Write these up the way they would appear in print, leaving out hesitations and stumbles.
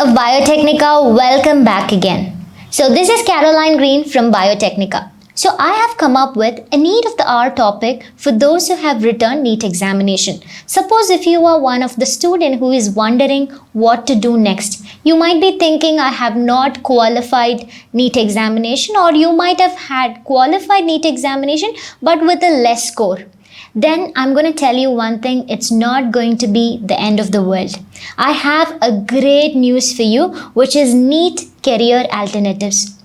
of Biotechnica, welcome back again. So this is Caroline Green from Biotechnica. So I have come up with a need of the hour topic for those who have returned NEET examination. Suppose if you are one of the student who is wondering what to do next. You might be thinking I have not qualified NEET examination, or you might have had qualified NEET examination but with a less score. Then I'm going to tell you one thing, it's not going to be the end of the world. I have a great news for you, which is NEET career alternatives.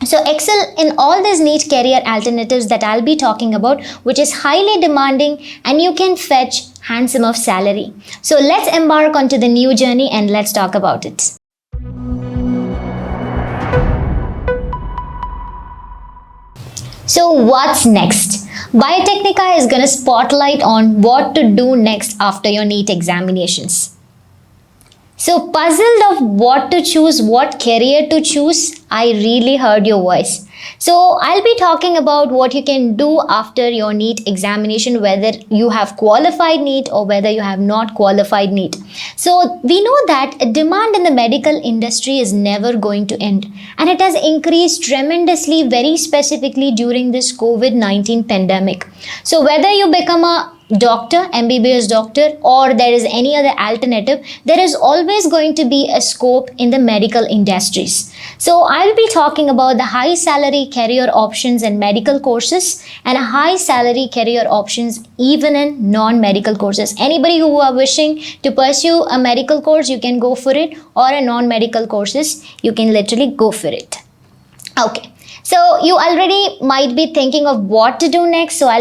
So excel in all these NEET career alternatives that I'll be talking about, which is highly demanding and you can fetch handsome of salary. So let's embark onto the new journey and let's talk about it. So what's next? Biotechnica is going to spotlight on what to do next after your NEET examinations. So puzzled of what to choose, what career to choose, I really heard your voice. So I'll be talking about what you can do after your NEET examination, whether you have qualified NEET or whether you have not qualified NEET. So we know that demand in the medical industry is never going to end, and it has increased tremendously, very specifically during this COVID-19 pandemic. So whether you become a doctor, MBBS doctor, or there is any other alternative, there is always going to be a scope in the medical industries. So I'll be talking about the high salary career options in medical courses and high salary career options even in non-medical courses. Anybody who are wishing to pursue a medical course, you can go for it, or a non-medical courses, you can literally go for it. Okay. So you already might be thinking of what to do next. So I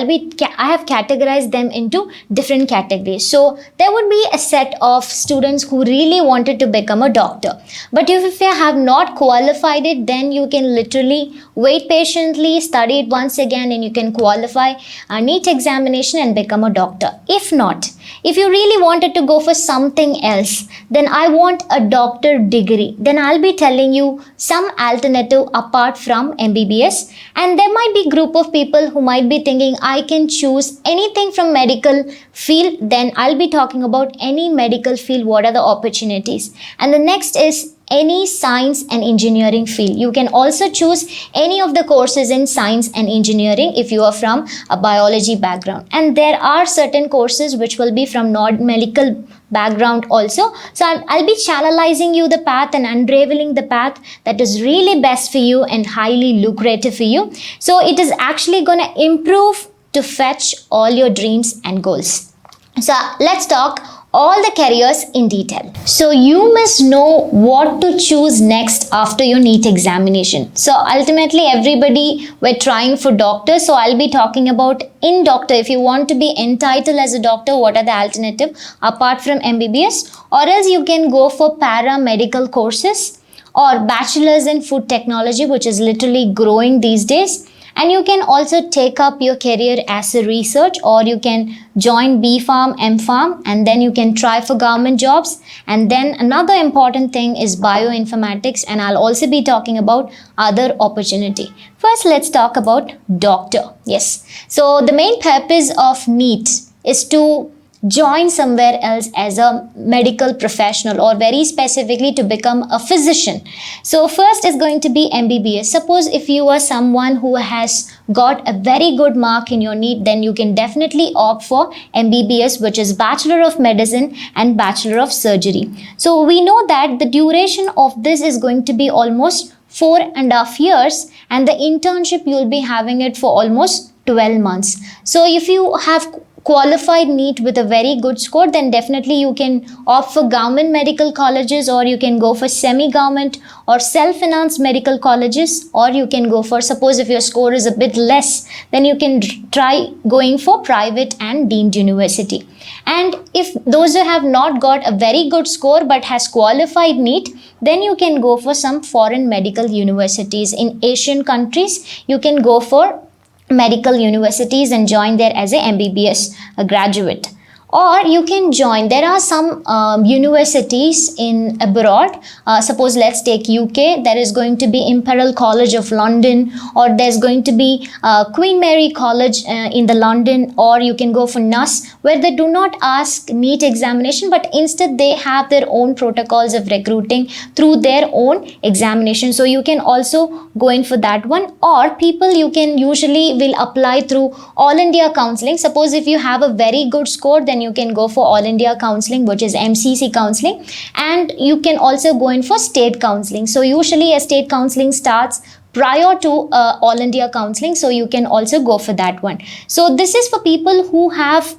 have categorized them into different categories. So there would be a set of students who really wanted to become a doctor. But if you have not qualified it, then you can literally wait patiently, study it once again, and you can qualify a NEET examination and become a doctor. If not, if you really wanted to go for something else, then I want a doctor degree. Then I'll be telling you some alternative apart from MBBS. And there might be a group of people who might be thinking I can choose anything from medical field. Then I'll be talking about any medical field, what are the opportunities. And the next is any science and engineering field. You can also choose any of the courses in science and engineering if you are from a biology background. And there are certain courses which will be from non-medical background also. So I'll be channelizing you the path and unraveling the path that is really best for you and highly lucrative for you. So it is actually going to improve to fetch all your dreams and goals. So let's talk all the careers in detail. So you must know what to choose next after your NEET examination. So ultimately everybody were trying for doctor. So I'll be talking about in doctor. If you want to be entitled as a doctor, what are the alternative apart from MBBS? Or else you can go for paramedical courses or bachelor's in food technology, which is literally growing these days. And you can also take up your career as a research, or you can join B Farm, M Farm, and then you can try for government jobs. And then another important thing is bioinformatics, and I'll also be talking about other opportunity. First, let's talk about doctor. Yes. So the main purpose of NEET is to join somewhere else as a medical professional, or very specifically to become a physician. So first is going to be MBBS. Suppose if you are someone who has got a very good mark in your NEET, then you can definitely opt for MBBS, which is Bachelor of Medicine and Bachelor of Surgery. So we know that the duration of this is going to be almost 4.5 years, and the internship you'll be having it for almost 12 months. So if you have qualified NEET with a very good score, then definitely you can opt for government medical colleges, or you can go for semi-government or self-financed medical colleges, or you can go for, suppose if your score is a bit less, then you can try going for private and deemed university. And if those who have not got a very good score but has qualified NEET, then you can go for some foreign medical universities. In Asian countries, you can go for medical universities and join there as a MBBS graduate. Or you can join, there are some universities in abroad, suppose let's take UK, there is going to be Imperial College of London, or there's going to be Queen Mary College in the London, or you can go for NUS, where they do not ask NEET examination, but instead they have their own protocols of recruiting through their own examination. So you can also go in for that one. Or people, you can usually will apply through All India Counseling. Suppose if you have a very good score, then you can go for All India Counseling, which is MCC counseling, and you can also go in for state counseling. So usually a state counseling starts prior to All India Counseling, so you can also go for that one. So this is for people who have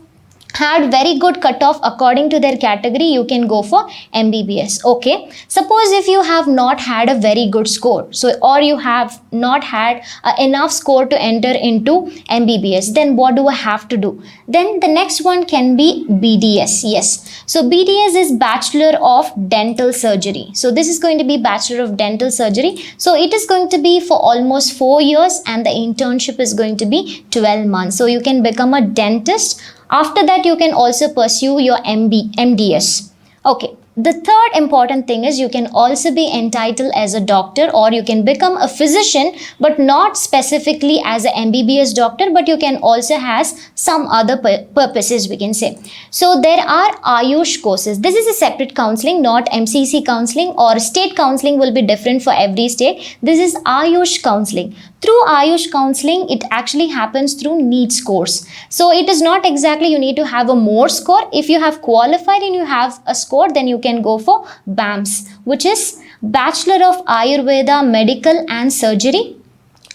had very good cutoff according to their category. You can go for MBBS. Okay, suppose if you have not had a very good score, so or you have not had enough score to enter into MBBS, then what do I have to do? Then the next one can be BDS. Yes, so BDS is Bachelor of Dental Surgery. So this is going to be Bachelor of Dental Surgery. So it is going to be for almost 4 years, and the internship is going to be 12 months. So you can become a dentist. After that, you can also pursue your MDS. Okay. The third important thing is you can also be entitled as a doctor, or you can become a physician, but not specifically as a MBBS doctor, but you can also has some other purposes, we can say. So there are Ayush courses. This is a separate counseling, not MCC counseling, or state counseling will be different for every state. This is Ayush counseling. Through Ayush counseling, it actually happens through NEET scores. So it is not exactly you need to have a more score. If you have qualified and you have a score, then you can go for BAMS, which is Bachelor of Ayurveda, Medical and Surgery.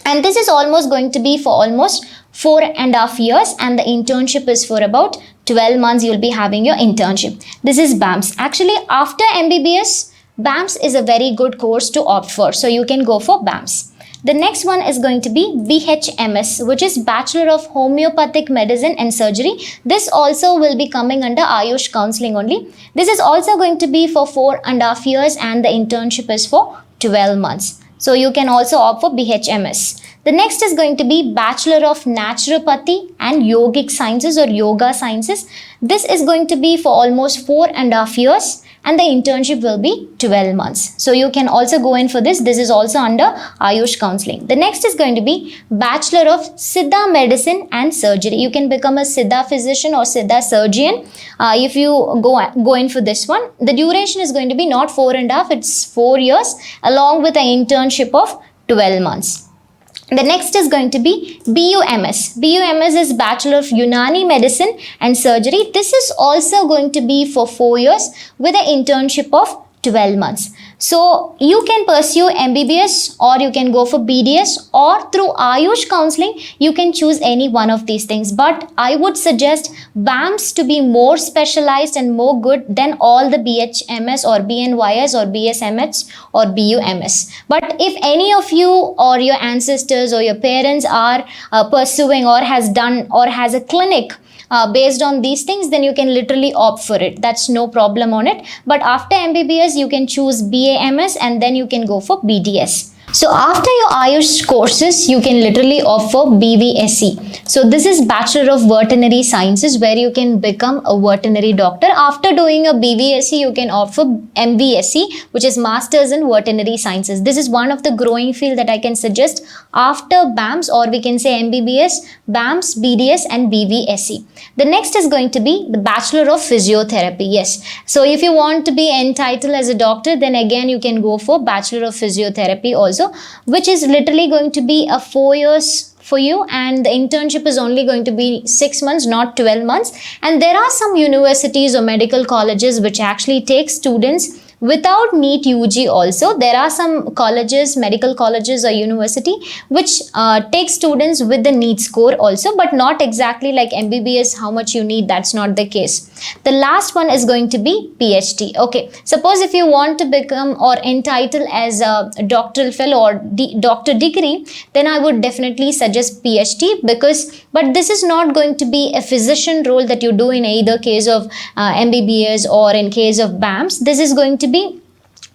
And this is almost going to be for almost 4.5 years, and the internship is for about 12 months. You'll be having your internship. This is BAMS. Actually, after MBBS, BAMS is a very good course to opt for. So you can go for BAMS. The next one is going to be BHMS, which is Bachelor of Homeopathic Medicine and Surgery. This also will be coming under Ayush counseling only. This is also going to be for 4.5 years, and the internship is for 12 months. So you can also opt for BHMS. The next is going to be Bachelor of Naturopathy and Yogic Sciences or Yoga Sciences. This is going to be for almost 4.5 years, and the internship will be 12 months. So you can also go in for this. This is also under Ayush counseling. The next is going to be Bachelor of Siddha Medicine and Surgery. You can become a Siddha physician or Siddha surgeon if you go in for this one. The duration is going to be not 4.5, it's 4 years, along with an internship of 12 months. The next is going to be BUMS. BUMS is Bachelor of Unani Medicine and Surgery. This is also going to be for 4 years with an internship of 12 months. So you can pursue MBBS, or you can go for BDS, or through Ayush counseling, you can choose any one of these things. But I would suggest BAMS to be more specialized and more good than all the BHMS or BNYS or BSMS or BUMS. But if any of you or your ancestors or your parents are pursuing or has done or has a clinic based on these things, then you can literally opt for it. That's no problem on it. But after MBBS, you can choose BAMS, and then you can go for BDS. So after your Ayush courses, you can literally opt for BVSC. So this is Bachelor of Veterinary Sciences, where you can become a veterinary doctor. After doing a BVSC, you can opt for MVSC, which is Masters in Veterinary Sciences. This is one of the growing field that I can suggest after BAMS, or we can say MBBS, BAMS, BDS and BVSC. The next is going to be the Bachelor of Physiotherapy. Yes. So if you want to be entitled as a doctor, then again you can go for Bachelor of Physiotherapy also, which is literally going to be a 4 years for you, and the internship is only going to be 6 months, not 12 months. And there are some universities or medical colleges which actually take students without NEET UG also. There are some colleges, medical colleges or university which take students with the NEET score also, but not exactly like MBBS, how much you need, that's not the case. The last one is going to be PhD. Okay, suppose if you want to become or entitled as a doctoral fellow or doctor degree, then I would definitely suggest PhD, but this is not going to be a physician role that you do in either case of MBBS or in case of BAMS. This is going to be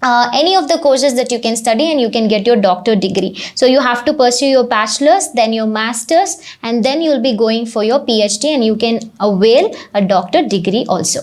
any of the courses that you can study and you can get your doctor degree. So you have to pursue your bachelor's, then your master's, and then you'll be going for your PhD, and you can avail a doctor degree also.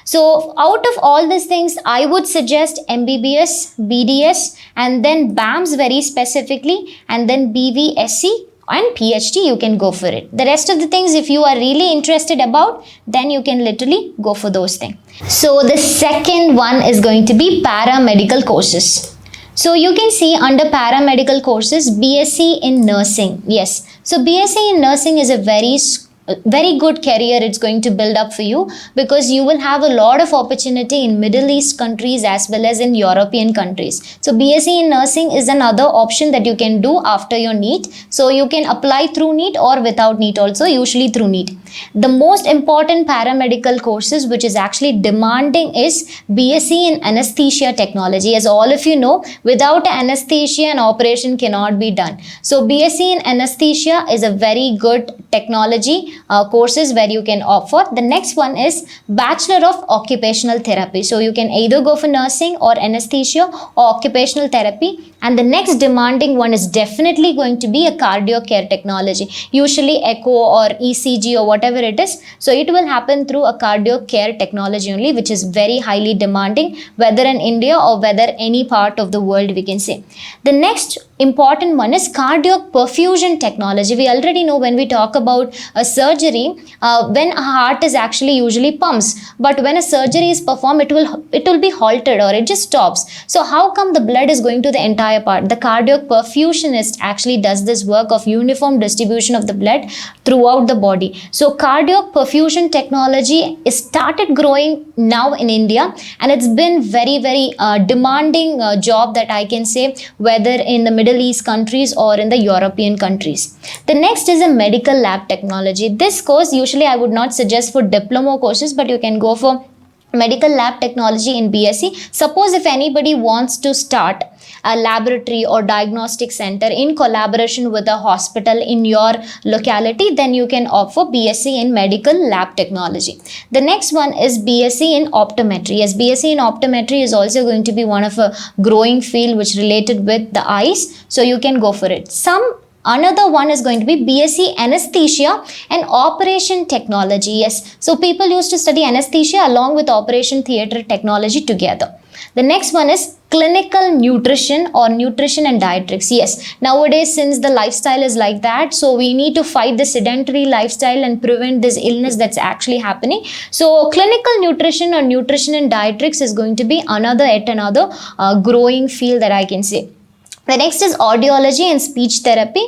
So out of all these things, I would suggest MBBS, BDS, and then BAMS very specifically, and then BVSC and PhD, you can go for it. The rest of the things, if you are really interested about, then you can literally go for those things. So the second one is going to be paramedical courses. So you can see under paramedical courses, BSc in nursing. Yes. So BSc in nursing is a very good career it's going to build up for you, because you will have a lot of opportunity in Middle East countries as well as in European countries. So BSc in nursing is another option that you can do after your NEET. So you can apply through NEET or without NEET also, usually through NEET. The most important paramedical courses which is actually demanding is BSc in anesthesia technology. As all of you know, without anesthesia an operation cannot be done. So BSc in anesthesia is a very good technology courses where you can opt for. The next one is Bachelor of Occupational Therapy. So you can either go for nursing or anesthesia or occupational therapy. And the next demanding one is definitely going to be a cardio care technology, usually echo or ECG or whatever it is. So it will happen through a cardio care technology only, which is very highly demanding, whether in India or whether any part of the world, we can say. The next important one is cardiac perfusion technology. We already know when we talk about a surgery, when a heart is actually usually pumps, but when a surgery is performed, it will be halted or it just stops. So how come the blood is going to the entire part? The cardiac perfusionist actually does this work of uniform distribution of the blood throughout the body. So cardiac perfusion technology is started growing now in India, and it's been very demanding job that I can say, whether in the Middle East countries or in the European countries. The next is a medical lab technology. This course usually I would not suggest for diploma courses, but you can go for medical lab technology in BSc. Suppose if anybody wants to start a laboratory or diagnostic center in collaboration with a hospital in your locality, then you can opt for BSc in medical lab technology. The next one is BSc in optometry. Yes, BSc in optometry is also going to be one of a growing field which related with the eyes. So you can go for it. Another one is going to be BSc Anesthesia and Operation Technology. Yes, so people used to study anesthesia along with operation theatre technology together. The next one is clinical nutrition or nutrition and dietetics. Yes, nowadays since the lifestyle is like that, so we need to fight the sedentary lifestyle and prevent this illness that's actually happening. So clinical nutrition or nutrition and dietetics is going to be another growing field that I can say. The next is audiology and speech therapy.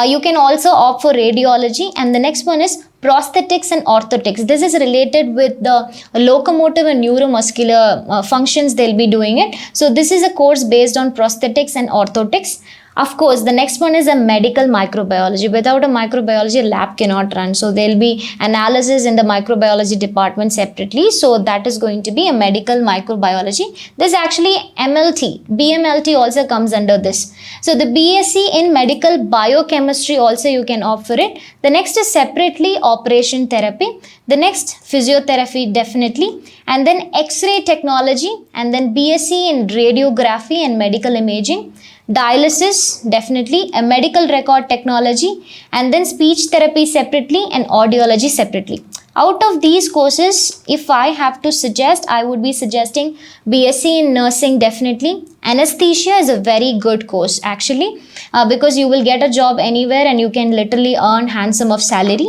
You can also opt for radiology. And the next one is prosthetics and orthotics. This is related with the locomotive and neuromuscular functions they'll be doing it. So this is a course based on prosthetics and orthotics. Of course, the next one is a medical microbiology. Without a microbiology, a lab cannot run. So there'll be analysis in the microbiology department separately. So that is going to be a medical microbiology. This actually MLT, BMLT also comes under this. So the BSc in medical biochemistry also you can opt for it. The next is separately operation therapy. The next physiotherapy definitely. And then X-ray technology, and then BSc in radiography and medical imaging. Dialysis, definitely, a medical record technology, and then speech therapy separately and audiology separately. Out of these courses, if I have to suggest, I would be suggesting BSc in nursing definitely. Anesthesia is a very good course actually, because you will get a job anywhere and you can literally earn handsome of salary.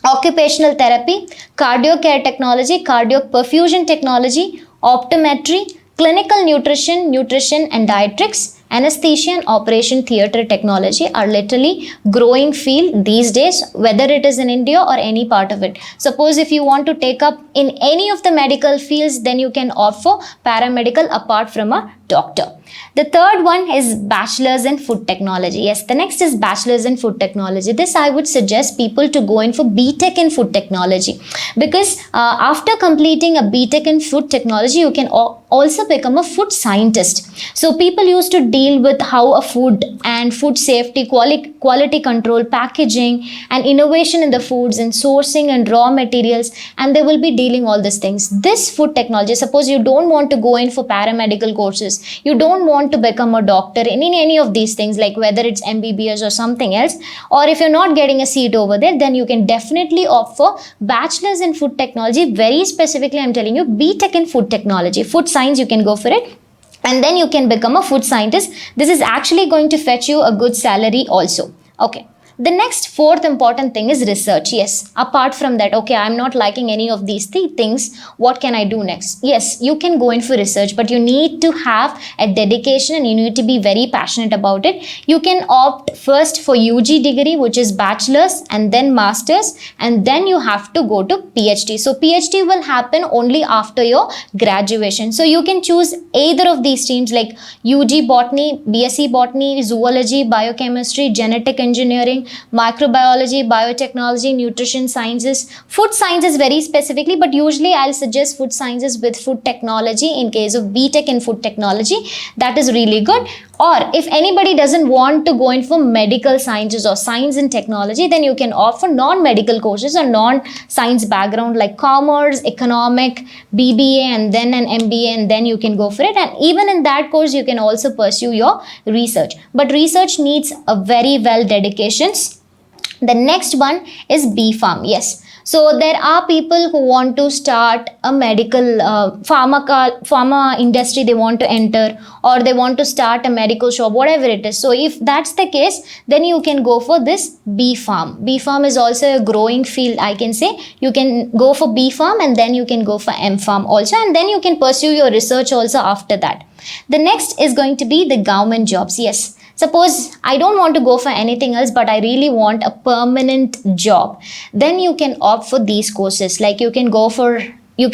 Occupational therapy, cardio care technology, cardiac perfusion technology, optometry, clinical nutrition and dietetics, anesthesia and operation theatre technology are literally growing field these days, whether it is in India or any part of it. Suppose if you want to take up in any of the medical fields, then you can opt for paramedical apart from a doctor. The third one is bachelor's in food technology. Yes, the next is bachelor's in food technology. This I would suggest people to go in for BTech in food technology, because after completing a BTech in food technology, you can also become a food scientist. So people used to deal with how a food and food safety, quality control, packaging and innovation in the foods and sourcing and raw materials, and they will be dealing all these things. This food technology, suppose you don't want to go in for paramedical courses, you don't want to become a doctor in any of these things, like whether it's MBBS or something else, or if you're not getting a seat over there, then you can definitely opt for bachelor's in food technology. Very specifically, I'm telling you, BTech in food technology, food science, you can go for it, and then you can become a food scientist. This is actually going to fetch you a good salary also. Okay. The next fourth important thing is research. Yes, apart from that, okay, I'm not liking any of these things, what can I do next? Yes, you can go in for research, but you need to have a dedication and you need to be very passionate about it. You can opt first for UG degree, which is bachelor's, and then master's, and then you have to go to PhD. So PhD will happen only after your graduation. So you can choose either of these streams, like UG botany, BSc botany, zoology, biochemistry, genetic engineering, microbiology, biotechnology, nutrition sciences, food sciences very specifically, but usually I'll suggest food sciences with food technology in case of BTech in food technology. That is really good. Or if anybody doesn't want to go in for medical sciences or science and technology, then you can opt for non-medical courses or non-science background like commerce, economic, BBA, and then an MBA, and then you can go for it. And even in that course, you can also pursue your research. But research needs a very well dedication. The next one is B.Pharm. Yes. So there are people who want to start a medical pharma industry, they want to enter, or they want to start a medical shop, whatever it is. So if that's the case, then you can go for this B.Pharm. B.Pharm is also a growing field, I can say. You can go for B.Pharm and then you can go for M.Pharm also, and then you can pursue your research also after that. The next is going to be the government jobs. Yes. Suppose I don't want to go for anything else, but I really want a permanent job. Then you can opt for these courses. Like you can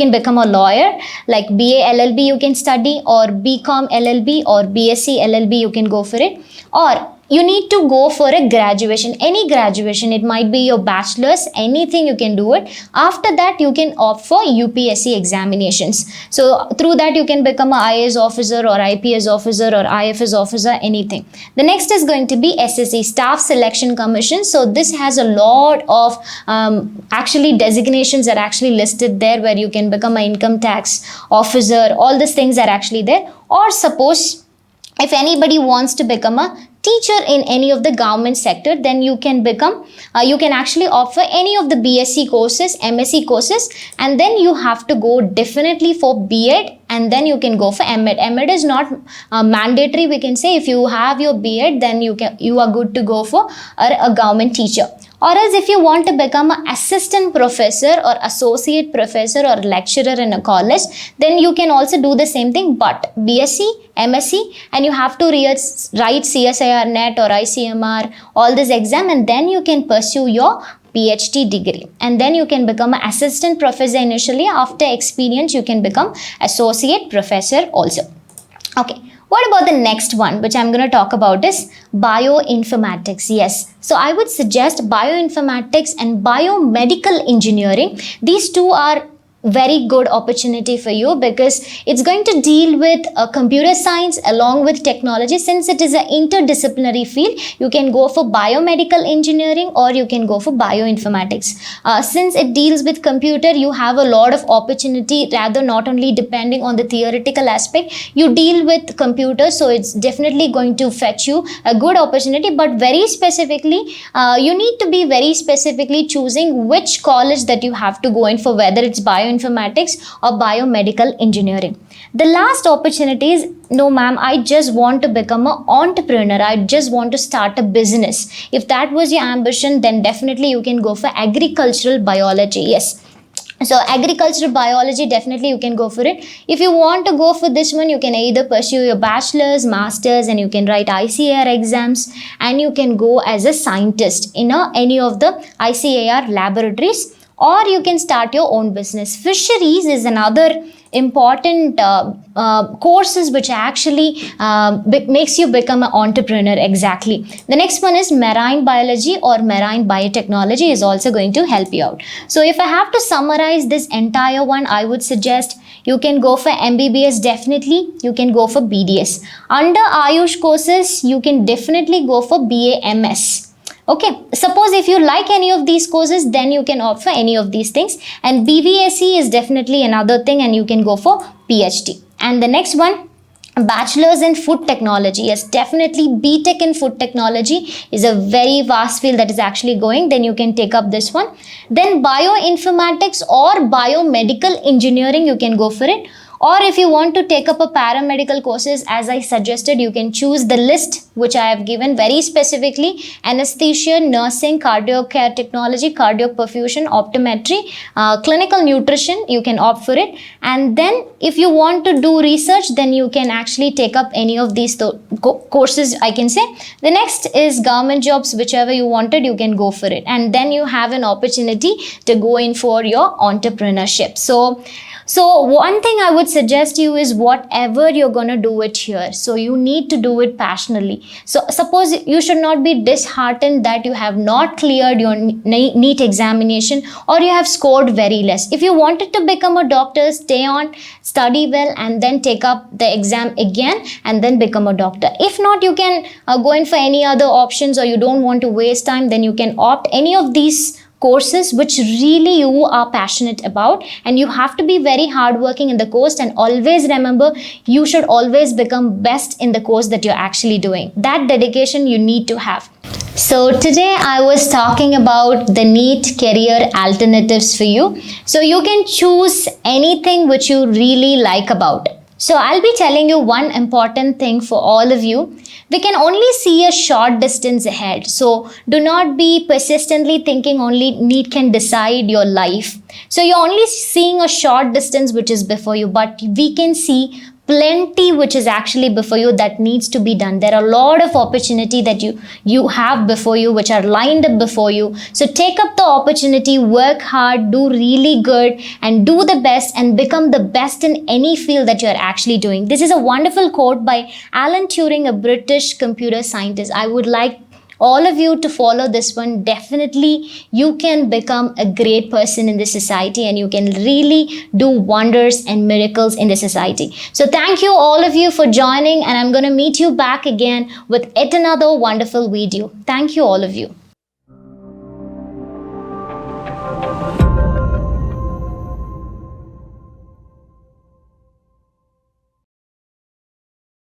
become a lawyer, like BA LLB you can study, or BCom LLB or BSc LLB you can go for it. Or you need to go for a graduation, any graduation. It might be your bachelor's, anything you can do it. After that, you can opt for UPSC examinations. So through that, you can become an IAS officer or IPS officer or IFS officer, anything. The next is going to be SSC, Staff Selection Commission. So this has a lot of actually designations are actually listed there, where you can become an income tax officer. All these things are actually there. Or suppose if anybody wants to become a teacher in any of the government sector, then you can become, you can actually offer any of the BSc courses, MSc courses, and then you have to go definitely for B.Ed, and then you can go for M.Ed. M.Ed is not mandatory, we can say. If you have your B.Ed, then you are good to go for a government teacher. Or else if you want to become an assistant professor or associate professor or lecturer in a college, then you can also do the same thing, but BSc, MSc, and you have to write CSIR NET or ICMR, all this exam, and then you can pursue your PhD degree, and then you can become an assistant professor initially. After experience, you can become associate professor also. Okay. What about the next one, which I'm going to talk about, is bioinformatics. Yes. So I would suggest bioinformatics and biomedical engineering. These two are very good opportunity for you, because it's going to deal with computer science along with technology. Since it is an interdisciplinary field, you can go for biomedical engineering or you can go for bioinformatics. Since it deals with computer, you have a lot of opportunity, rather not only depending on the theoretical aspect, you deal with computers, so it's definitely going to fetch you a good opportunity. But very specifically, you need to be very specifically choosing which college that you have to go in for, whether it's bioinformatics or biomedical engineering. The last opportunity is, no ma'am, I just want to become an entrepreneur. I just want to start a business. If that was your ambition, then definitely you can go for agricultural biology. Yes. So agricultural biology, definitely you can go for it. If you want to go for this one, you can either pursue your bachelor's, master's, and you can write ICAR exams, and you can go as a scientist in any of the ICAR laboratories, or you can start your own business. Fisheries is another important courses which actually makes you become an entrepreneur. Exactly. The next one is marine biology or marine biotechnology is also going to help you out. So if I have to summarize this entire one, I would suggest you can go for MBBS, definitely. You can go for BDS. Under Ayush courses, you can definitely go for BAMS. Okay, suppose if you like any of these courses, then you can opt for any of these things. And BVSC is definitely another thing, and you can go for PhD. And the next one, bachelor's in food technology. Yes, definitely BTech in food technology is a very vast field that is actually going. Then you can take up this one. Then bioinformatics or biomedical engineering, you can go for it. Or if you want to take up a paramedical courses, as I suggested, you can choose the list which I have given very specifically: anesthesia, nursing, cardiac care technology, cardiac perfusion, optometry, clinical nutrition. You can opt for it. And then if you want to do research, then you can actually take up any of these courses, I can say. The next is government jobs, whichever you wanted, you can go for it. And then you have an opportunity to go in for your entrepreneurship. So one thing I would suggest you is whatever you're going to do it here. So you need to do it passionately. So suppose you should not be disheartened that you have not cleared your NEET examination or you have scored very less. If you wanted to become a doctor, stay on, study well, and then take up the exam again and then become a doctor. If not, you can go in for any other options, or you don't want to waste time, then you can opt any of these courses which really you are passionate about. And you have to be very hardworking in the course, and always remember, you should always become best in the course that you're actually doing. That dedication you need to have. So today I was talking about the NEET career alternatives for you. So you can choose anything which you really like about it. So I'll be telling you one important thing for all of you. We can only see a short distance ahead. So do not be persistently thinking only NEET can decide your life. So you're only seeing a short distance which is before you, but we can see plenty which is actually before you that needs to be done. There are a lot of opportunity that you have before you, which are lined up before you. So take up the opportunity, work hard, do really good, and do the best and become the best in any field that you're actually doing. This is a wonderful quote by Alan Turing, a British computer scientist. I would like all of you to follow this one. Definitely you can become a great person in this society, and you can really do wonders and miracles in the society. So thank you all of you for joining, and I'm going to meet you back again with yet another wonderful video. Thank you all of you.